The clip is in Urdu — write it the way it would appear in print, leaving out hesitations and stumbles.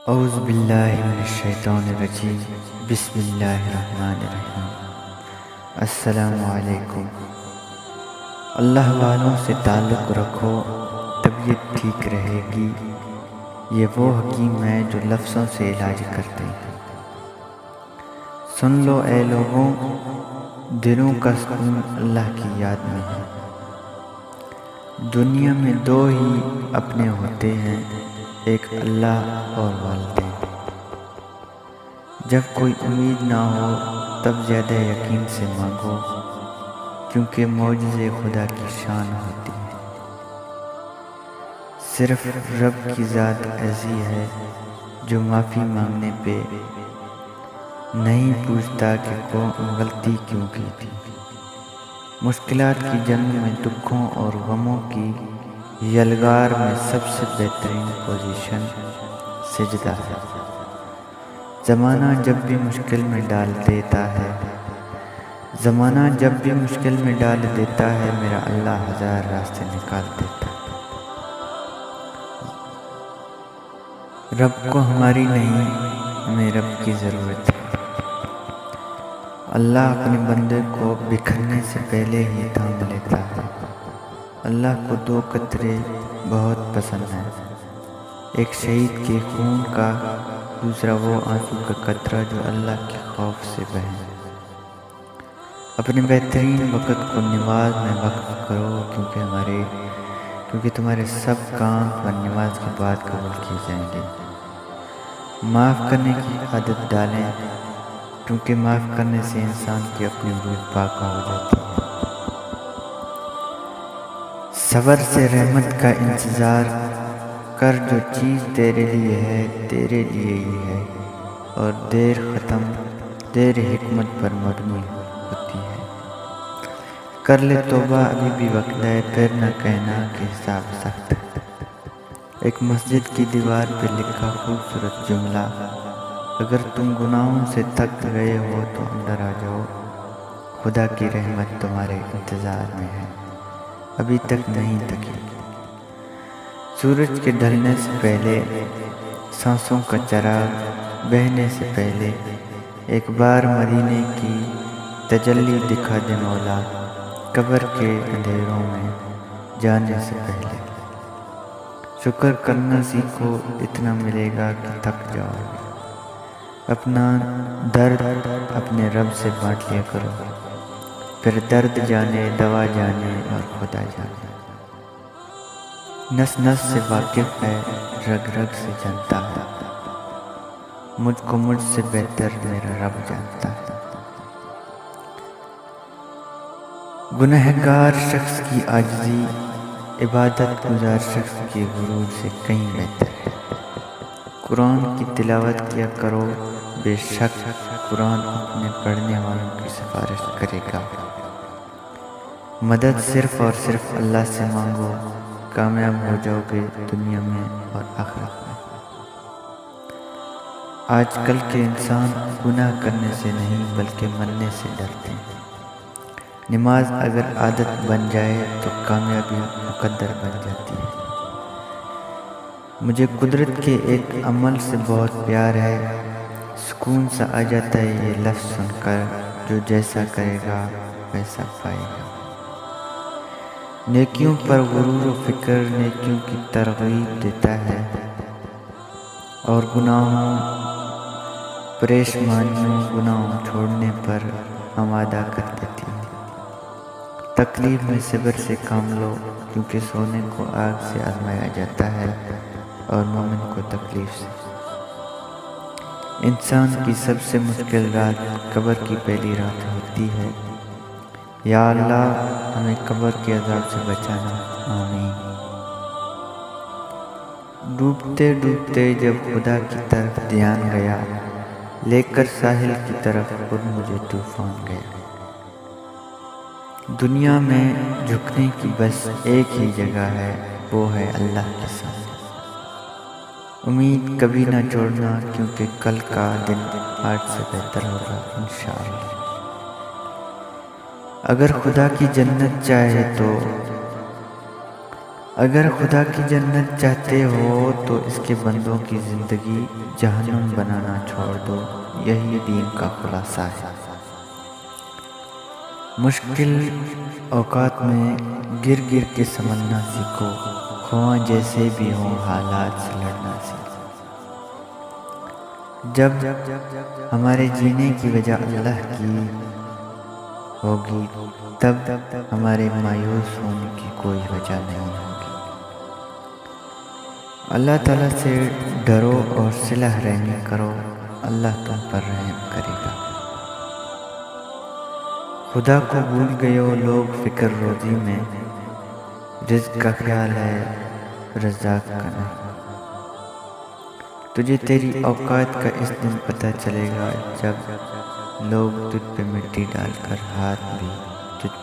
اعوذ باللہ من الشیطان الرجیم بسم اللہ الرحمن الرحیم۔ السلام علیکم۔ اللہ والوں سے تعلق رکھو، طبیعت ٹھیک رہے گی۔ یہ وہ حکیم ہے جو لفظوں سے علاج کرتے ہیں۔ سن لو اے لوگوں، دلوں کا سکون اللہ کی یاد میں ہے۔ دنیا میں دو ہی اپنے ہوتے ہیں، ایک اللہ اور والدین۔ جب کوئی امید نہ ہو تب زیادہ یقین سے مانگو، کیونکہ معجزے خدا کی شان ہوتی ہے۔ صرف رب کی ذات ایسی ہے جو معافی مانگنے پہ نہیں پوچھتا کہ غلطی کیوں کی تھی۔ مشکلات کی جنگ میں، دکھوں اور غموں کی یلغار میں سب سے بہترین پوزیشن سجدہ ہے۔ زمانہ جب بھی مشکل میں ڈال دیتا ہے میرا اللہ ہزار راستے نکال دیتا ہے۔ رب کو ہماری نہیں، ہمیں رب کی ضرورت ہے۔ اللہ اپنے بندے کو بکھرنے سے پہلے ہی تھام لیتا ہے۔ اللہ کو دو قطرے بہت پسند ہیں، ایک شہید کے خون کا، دوسرا وہ آنسو کا قطرہ جو اللہ کے خوف سے بہے۔ اپنے بہترین وقت کو نماز میں وقف کرو، کیونکہ تمہارے سب کام پر نماز کے بعد قبول کیے جائیں گے۔ معاف کرنے کی عادت ڈالیں، کیونکہ معاف کرنے سے انسان کی اپنی روح پاک ہو جاتی ہے۔ صبر سے رحمت کا انتظار کر، جو چیز تیرے لیے ہے تیرے لیے ہی ہے، اور دیر حکمت پر مبنی ہوتی ہے۔ کر لے توبہ، ابھی بھی وقت ہے، پھر نہ کہنا کہ حساب سخت ہے۔ ایک مسجد کی دیوار پہ لکھا خوبصورت جملہ، اگر تم گناہوں سے تھک گئے ہو تو اندر آ جاؤ، خدا کی رحمت تمہارے انتظار میں ہے، ابھی تک نہیں تھکی۔ سورج کے ڈھلنے سے پہلے، سانسوں کا چراغ بہنے سے پہلے، ایک بار مدینے کی تجلی دکھا دے مولا، قبر کے اندھیروں میں جانے سے پہلے۔ شکر کرنا سیکھو، اتنا ملے گا کہ تھک جاؤ گے۔ اپنا درد اپنے رب سے بانٹ لیا کرو، پھر درد جانے، دوا جانے اور خدا جانے۔ نس نس سے واقف ہے، رگ رگ سے جانتا ہے، مجھ کو مجھ سے بہتر میرا رب جانتا ہے۔ گنہگار شخص کی عاجزی عبادت گزار شخص کے غرور سے کہیں بہتر ہے۔ قرآن کی تلاوت کیا کرو، بے شک قرآن اپنے پڑھنے والوں کی سفارش کرے گا۔ مدد صرف اور صرف اللہ سے مانگو، کامیاب ہو جاؤ گے دنیا میں اور آخرت میں۔ آج کل کے انسان گناہ کرنے سے نہیں بلکہ مرنے سے ڈرتے ہیں۔ نماز اگر عادت بن جائے تو کامیابی مقدر بن جاتی ہے۔ مجھے قدرت کے ایک عمل سے بہت پیار ہے، سکون سا آ جاتا ہے یہ لفظ سن کر، جو جیسا کرے گا ویسا پائے گا۔ نیکیوں پر غرور و فکر نیکیوں کی ترغیب دیتا ہے، اور گناہوں چھوڑنے پر آمادہ کر دیتی ہے۔ تکلیف میں صبر سے کام لو، کیونکہ سونے کو آگ سے آزمایا جاتا ہے اور مومن کو تکلیف سے۔ انسان کی سب سے مشکل رات قبر کی پہلی رات ہوتی ہے۔ یا اللہ ہمیں قبر کے عذاب سے بچانا، آمین۔ ڈوبتے ڈوبتے جب خدا کی طرف دھیان گیا، لے کر ساحل کی طرف خود مجھے طوفان گیا۔ دنیا میں جھکنے کی بس ایک ہی جگہ ہے، وہ ہے اللہ کے سامنے۔ امید کبھی نہ چھوڑنا، کیونکہ کل کا دن آج سے بہتر ہوگا انشاءاللہ۔ اگر خدا کی جنت چاہے تو اگر خدا کی جنت چاہتے ہو تو اس کے بندوں کی زندگی جہنم بنانا چھوڑ دو، یہی دین کا خلاصہ ہے۔ مشکل اوقات میں گر گر کے سنبھلنا سیکھو، خواہ جیسے بھی ہوں حالات سے لڑنا سیکھو۔ جب ہمارے جینے کی وجہ اللہ کی ہوگی تب ہمارے مایوس ہونے کی کوئی وجہ نہیں ہوگی۔ اللہ تعالیٰ سے ڈرو اور صلح رحمی کرو، اللہ تم پر رحم کرے گا۔ خدا کو بھول گئے ہو لوگ فکر روزی میں، رزق کا خیال ہے رزاق کا نہیں۔ تجھے تیری اوقات کا اس دن پتہ چلے گا جب لوگ تجھ پہ مٹی ڈال کر ہاتھ بھی تجھ